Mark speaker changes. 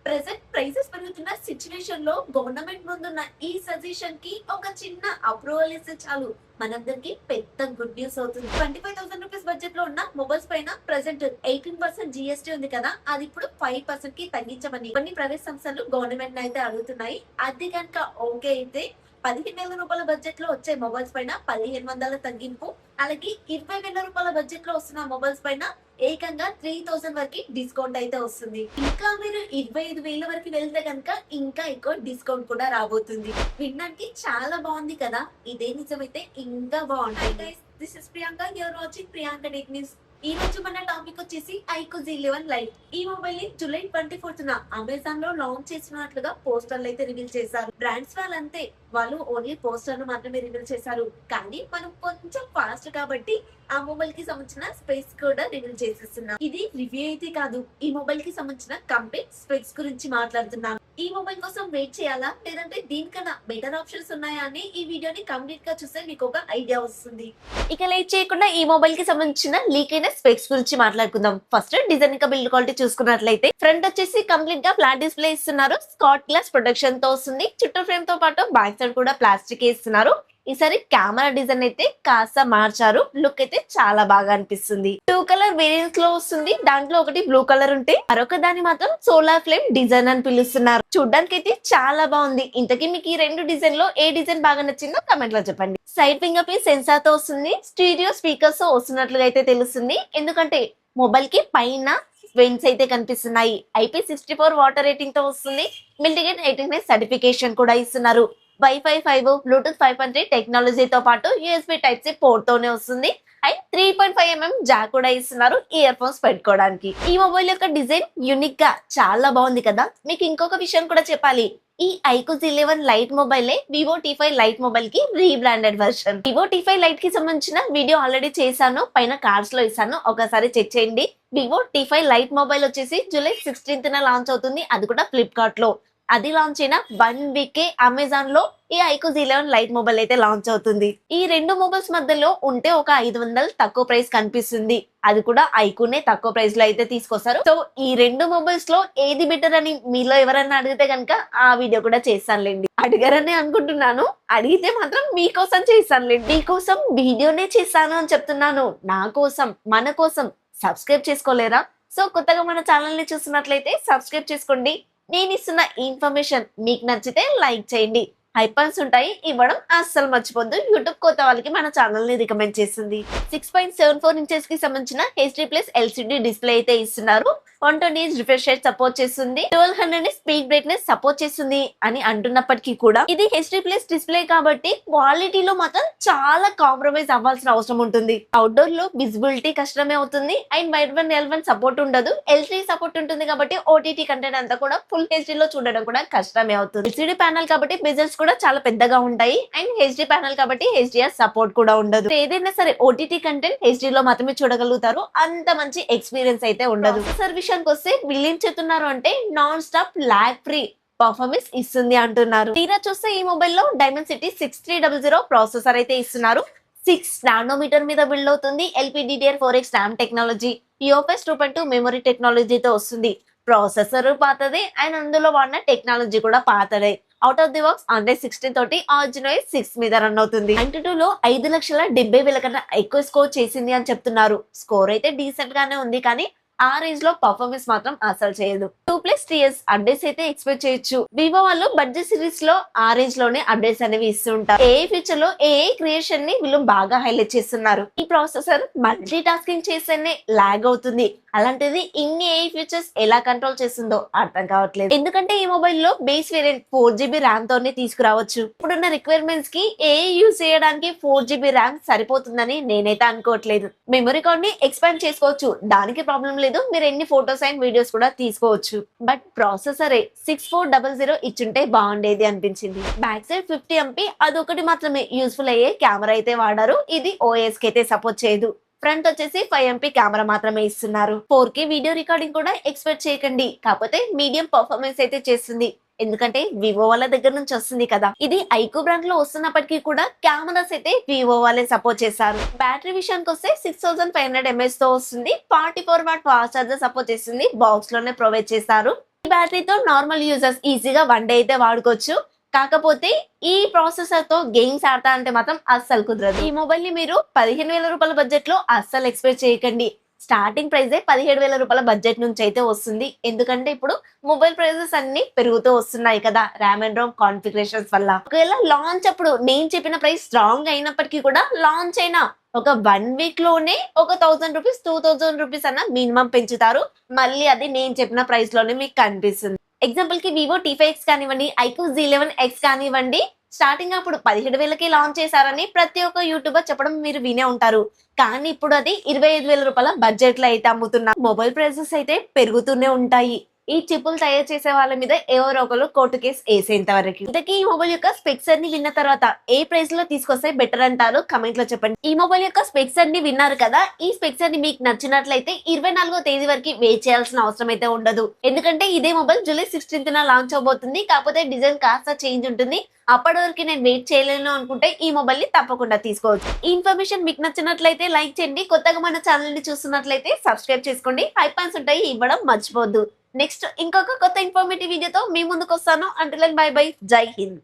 Speaker 1: Present prices పెరుగుతున్న situation లో government ముందున్న ఈ సజెషన్ కి ఒక చిన్న అప్రూవల్ ఇస్తే చాలు మనందరికి పెద్ద గుడ్ న్యూస్ అవుతుంది. 25,000 రూపీస్ బడ్జెట్ లో ఉన్న మొబైల్స్ పైన ప్రెసెంట్ 18% జిఎస్టీ ఉంది కదా, అది ఇప్పుడు 5% కి తగ్గించమని కొన్ని ప్రైవేట్ సంస్థలు గవర్నమెంట్ అయితే అడుగుతున్నాయి. అది కనుక ఓకే అయితే 15,000 రూపాయల బడ్జెట్ లో వచ్చే మొబైల్స్ పైన 1,500 తగ్గింపు, అలాగే 20,000 రూపాయల బడ్జెట్ లో వస్తున్న మొబైల్స్ పైన ఏకంగా 3,000 వరకు డిస్కౌంట్ అయితే వస్తుంది. ఇంకా మీరు 25,000 వరకు వెళ్తే కనుక ఇంకా ఎక్కువ డిస్కౌంట్ కూడా రాబోతుంది. వినడానికి చాలా బాగుంది కదా, ఇదే నిజమైతే ఇంకా బాగుంటుంది. This is Priyanka, you're watching Priyanka tech news. ఈ రోజు మన టాపిక్ వచ్చేసి iQOO Z11 Lite. ఈ మొబైల్ ని జూలై 24th అమెజాన్ లో లాంచ్ చేసినట్లుగా పోస్టర్లు అయితే రివీల్ చేశారు. బ్రాండ్స్ వాళ్ళంతే, వాళ్ళు ఓన్లీ పోస్టర్ మాత్రమే రివీల్ చేశారు. కానీ మనం కొంచెం ఫాస్ట్ కాబట్టి ఆ మొబైల్ కి సంబంధించిన స్పెక్స్ కూడా రివీల్ చేసేస్తున్నాం. ఇది రివ్యూ అయితే కాదు, ఈ మొబైల్ కి సంబంధించిన కంప్లీట్ స్పెక్స్ గురించి మాట్లాడుతున్నాను. ఈ మొబైల్ కోసం వెయిట్ చేయాలా లేదంటే దీనికన్నా బెటర్ ఆప్షన్స్ ఉన్నాయా అని ఈ వీడియోని కంప్లీట్ గా చూస్తే మీకు ఒక ఐడియా వస్తుంది. ఇక లేట్ చేయకుండా ఈ మొబైల్ కి సంబంధించిన లీక్ అయిన స్పెక్స్ గురించి మాట్లాడుకుందాం. ఫస్ట్ డిజైన్ ఇంకా బిల్డ్ క్వాలిటీ చూసుకున్నట్లయితే ఫ్రంట్ వచ్చేసి కంప్లీట్ గా ఫ్లాట్ డిస్ప్లే ఇస్తున్నారు. స్కాట్ గ్లాస్ ప్రొటెక్షన్ తో వస్తుంది. చుట్టూ ఫ్రేమ్ తో పాటు బ్యాక్ సైడ్ కూడా ప్లాస్టిక్ ఇస్తున్నారు. ఈసారి కెమెరా డిజైన్ అయితే కాస్త మార్చారు. లుక్ అయితే చాలా బాగా అనిపిస్తుంది. 2 కలర్ వేరియంట్స్ లో వస్తుంది. దాంట్లో ఒకటి బ్లూ కలర్ ఉంటే మరొక దాన్ని మాత్రం సోలార్ ఫ్లేమ్ డిజైన్ అని పిలుస్తున్నారు. చూడ్డానికి అయితే చాలా బాగుంది. ఇంతకీ మీకు ఈ 2 డిజైన్ లో ఏ డిజైన్ బాగా నచ్చిందో కమెంట్ లో చెప్పండి. సైడ్ ఫింగర్ ప్రింట్ సెన్సార్ తో వస్తుంది. స్టీరియో స్పీకర్స్ తో వస్తున్నట్లుగా అయితే తెలుస్తుంది. ఎందుకంటే మొబైల్ కి పైన వెంట్స్ అయితే కనిపిస్తున్నాయి. IP64 వాటర్ రేటింగ్ తో వస్తుంది. మిల్టీగేట్ 18 సర్టిఫికేషన్ కూడా ఇస్తున్నారు. వైఫై 5, బ్లూటూత్ 5.3 టెక్నాలజీతో పాటు USB Type-C పోర్ట్ తోనే వస్తుంది. అండ్ 3.5mm జాక్ కూడా ఇస్తున్నారు ఇయర్ ఫోన్స్ పెట్టుకోవడానికి. ఈ మొబైల్ యొక్క డిజైన్ యూనిక్ గా చాలా బాగుంది కదా. మీకు ఇంకొక విషయం కూడా చెప్పాలి. ఈ iQOO Z11 Lite mobile Vivo T5 Lite mobile కి rebranded version. Vivo T5 Lite కి సంబంధించిన వీడియో ఆల్రెడీ చేశాను, పైన కార్డ్స్ లో ఇస్తాను, ఒకసారి చెక్ చేయండి. Vivo T5 Lite మొబైల్ వచ్చేసి జూలై 16th లాంచ్ అవుతుంది. అది కూడా ఫ్లిప్కార్ట్ లో. అది లాంచ్ అయిన 1 వీక్ అమెజాన్ లో ఈ iQOO Z11 Lite మొబైల్ అయితే లాంచ్ అవుతుంది. ఈ 2 మొబైల్స్ మధ్యలో ఉంటే ఒక 500 తక్కువ ప్రైస్ కనిపిస్తుంది. అది కూడా iQOOనే తక్కువ ప్రైస్ లో అయితే తీసుకొస్తారు. సో ఈ 2 మొబైల్స్ లో ఏది బెటర్ అని మీలో ఎవరైనా అడిగితే కనుక ఆ వీడియో కూడా చేస్తానులేండి. అడిగారని అనుకుంటున్నాను, అడిగితే మాత్రం మీకోసం చేస్తానులేండి. మీకోసం వీడియోనే చేస్తాను అని చెప్తున్నాను. నా కోసం, మన కోసం సబ్స్క్రైబ్ చేసుకోలేరా? సో కొత్తగా మన ఛానల్ ని చూస్తున్నట్లయితే సబ్స్క్రైబ్ చేసుకోండి. నేను ఇస్తున్న ఇన్ఫర్మేషన్ మీకు నచ్చితే లైక్ చేయండి. హైపర్స్ ఉంటాయి, ఇవ్వడం అస్సలు మర్చిపోద్దు. యూట్యూబ్ కొత్త వాళ్ళకి మన ఛానల్ ని రికమెండ్ చేస్తుంది. 6.74 ఇంచెస్ కి సంబంధించిన HD+ LCD డిస్ప్లే అయితే ఇస్తున్నారు. 120Hz రిఫ్రెష్ రేట్ సపోర్ట్ చేస్తుంది. 1200 స్పీడ్ బ్రైట్నెస్ సపోర్ట్ చేస్తుంది అని అంటున్నప్పటికీ కూడా ఇది HD+ డిస్ప్లే కాబట్టి క్వాలిటీలో మాత్రం చాలా కాంప్రమైజ్ అవ్వాల్సిన అవసరం ఉంటుంది. అవుట్డోర్ లో విజిబిలిటీ కష్టమే అవుతుంది. And wide one L1 support ఉండదు. L3 సపోర్ట్ ఉంటుంది కాబట్టి OTT కంటెంట్ అంతా కూడా ఫుల్ HD లో చూడడం కూడా కష్టమే అవుతుంది. LCD ప్యానల్ కాబట్టి బెజల్స్ కూడా చాలా పెద్దగా ఉంటాయి. అండ్ HD ప్యానల్ కాబట్టి HDR సపోర్ట్ కూడా ఉండదు. ఏదైనా సరే OTT కంటెంట్ HD లో మాత్రమే చూడగలుగుతారు. అంత మంచి ఎక్స్పీరియన్స్ అయితే ఉండదు. సర్వీస్ వస్తే వీళ్ళేం చెప్తున్నారు అంటే non stop lag free performance ఇస్తుంది అంటున్నారు. తీరా చూస్తే ఈ మొబైల్లో Dimensity 6300 ప్రాసెసర్ అయితే ఇస్తున్నారు. 6 నానోమీటర్ మీద బిల్డ్ అవుతుంది. LPDDR4X RAM technology, UFS 2.2 memory టెక్నాలజీతో వస్తుంది. ప్రాసెసర్ పాతదే అండ్ అందులో వాడిన టెక్నాలజీ కూడా పాతదే. Out of the box Android 16 తోటి Arduino 6 మీద రన్ అవుతుంది. 92లో 5,70,000 కన్నా ఎక్కువ స్కోర్ చేసింది అని చెప్తున్నారు. స్కోర్ అయితే డీసెంట్ గానే ఉంది, కానీ ఆ రేంజ్ లో పర్ఫార్మెన్స్ మాత్రం అసలు చేయదు. 2+ years అప్డేట్స్ అయితే ఎక్స్పెక్ట్ చేయొచ్చు. వివో వాళ్ళు బడ్జెట్ సిరీస్ లో ఆ రేంజ్ లోనే అప్డేట్స్ అనేవి ఇస్తుంటారు. ఏ ఫ్యూచర్ లో ఏ క్రియేషన్ ని వీళ్ళు బాగా హైలైట్ చేస్తున్నారు. ఈ ప్రాసెసర్ మల్టీ టాస్కింగ్ చేస్తేనే లాగ్ అవుతుంది. అలాంటిది ఇన్ని ఏ ఫీచర్స్ ఎలా కంట్రోల్ చేస్తుందో అర్థం కావట్లేదు. ఎందుకంటే ఈ మొబైల్ లో బేస్ వేరియంట్ 4GB RAM తోనే తీసుకురావచ్చు. ఇప్పుడున్న రిక్వైర్మెంట్స్ కి ఏ యూజ్ చేయడానికి 4GB RAM సరిపోతుందని నేనైతే అనుకోవట్లేదు. మెమరీ కార్డ్ ని ఎక్స్పాండ్ చేసుకోవచ్చు, దానికి ప్రాబ్లం లేదు. మీరు ఎన్ని ఫోటోస్ అండ్ వీడియోస్ కూడా తీసుకోవచ్చు. బట్ ప్రాసెసరే 6400 ఇచ్చుంటే బాగుండేది అనిపించింది. బ్యాక్ సైడ్ 50MP అదొకటి మాత్రమే యూస్ఫుల్ అయ్యే కెమెరా అయితే వాడారు. ఇది OS కి అయితే సపోర్ట్ చేయదు. ఫ్రంట్ వచ్చేసి 5MP కెమెరా మాత్రమే ఇస్తున్నారు. 4K వీడియో రికార్డింగ్ కూడా ఎక్స్పెక్ట్ చేయకండి. కాకపోతే మీడియం పర్ఫార్మెన్స్ అయితే చేస్తుంది. ఎందుకంటే వివో వాళ్ళ దగ్గర నుంచి వస్తుంది కదా. ఇది iQOO బ్రాండ్ లో వస్తున్నప్పటికీ కూడా కెమెరాస్ అయితే వివో వాళ్ళే సపోర్ట్ చేశారు. బ్యాటరీ విషయానికి వస్తే 6500 mAh తో వస్తుంది. 44W ఫాస్ట్ చార్జర్ సపోర్ట్ చేస్తుంది. బాక్స్ లోనే ప్రొవైడ్ చేస్తారు.
Speaker 2: బ్యాటరీతో నార్మల్ యూజర్స్ ఈజీగా 1 డే అయితే వాడుకోవచ్చు. కాకపోతే ఈ ప్రాసెసర్ తో గేమ్స్ ఆడతా అంటే మాత్రం అస్సలు కుదరదు. ఈ మొబైల్ ని మీరు 15,000 రూపాయల బడ్జెట్ లో అస్సలు ఎక్స్పెక్ట్ చేయకండి. స్టార్టింగ్ ప్రైస్ 17,000 రూపాయల బడ్జెట్ నుంచి అయితే వస్తుంది. ఎందుకంటే ఇప్పుడు మొబైల్ ప్రైజెస్ అన్ని పెరుగుతూ వస్తున్నాయి కదా, ర్యామ్ అండ్ రోమ్ కాన్ఫిగరేషన్స్ వల్ల. ఒకవేళ లాంచ్ అప్పుడు నేను చెప్పిన ప్రైస్ స్ట్రాంగ్ అయినప్పటికీ కూడా లాంచ్ అయినా ఒక 1 వీక్ లోనే ఒక 1000 రూపీస్ 2000 రూపీస్ అన్న మినిమం పెంచుతారు. మళ్ళీ అది నేను చెప్పిన ప్రైస్ లోనే మీకు కనిపిస్తుంది. ఎగ్జాంపుల్ కి వివో T5X కానివ్వండి, iQOO Z11X కానివ్వండి, స్టార్టింగ్ అప్పుడు 17,000కి లాంచ్ చేశారని ప్రతి ఒక్క యూట్యూబర్ చెప్పడం మీరు వినే ఉంటారు. కానీ ఇప్పుడు అది 25,000 రూపాయల బడ్జెట్ లో అయితే అమ్ముతున్నారు. మొబైల్ ప్రైసెస్ అయితే పెరుగుతూనే ఉంటాయి. ఈ చిప్పులు తయారు చేసే వాళ్ళ మీద ఎవరో ఒకరు కోర్టు కేసు వేసేంత వరకు. ఇంతకీ ఈ మొబైల్ యొక్క స్పెక్స్ అన్ని విన్న తర్వాత ఏ ప్రైస్ లో తీసుకొస్తే బెటర్ అంటారు కమెంట్ లో చెప్పండి. ఈ మొబైల్ యొక్క స్పెక్స్ అన్ని విన్నారు కదా, ఈ స్పెక్స్ అన్ని మీకు నచ్చినట్లయితే 24వ తేదీ వరకు వెయిట్ చేయాల్సిన అవసరం అయితే ఉండదు. ఎందుకంటే ఇదే మొబైల్ జూలై 16th లాంచ్ అవబోతుంది. కాకపోతే డిజైన్ కాస్త చేంజ్ ఉంటుంది. అప్పటి వరకు నేను వెయిట్ చేయలేను అనుకుంటే ఈ మొబైల్ ని తప్పకుండా తీసుకోవచ్చు. ఈ ఇన్ఫర్మేషన్ మీకు నచ్చినట్లయితే లైక్ చేయండి. కొత్తగా మన ఛానల్ ని చూస్తున్నట్లయితే సబ్స్క్రైబ్ చేసుకోండి. హై పాయింట్స్ ఉంటాయి, ఇవ్వడం మర్చిపోవద్దు. నెక్స్ట్ ఇంకొక కొత్త ఇన్ఫర్మేటివ్ వీడియోతో మీ ముందుకు వస్తాను. అంటిల్ దెన్ బై బై, జై హింద్.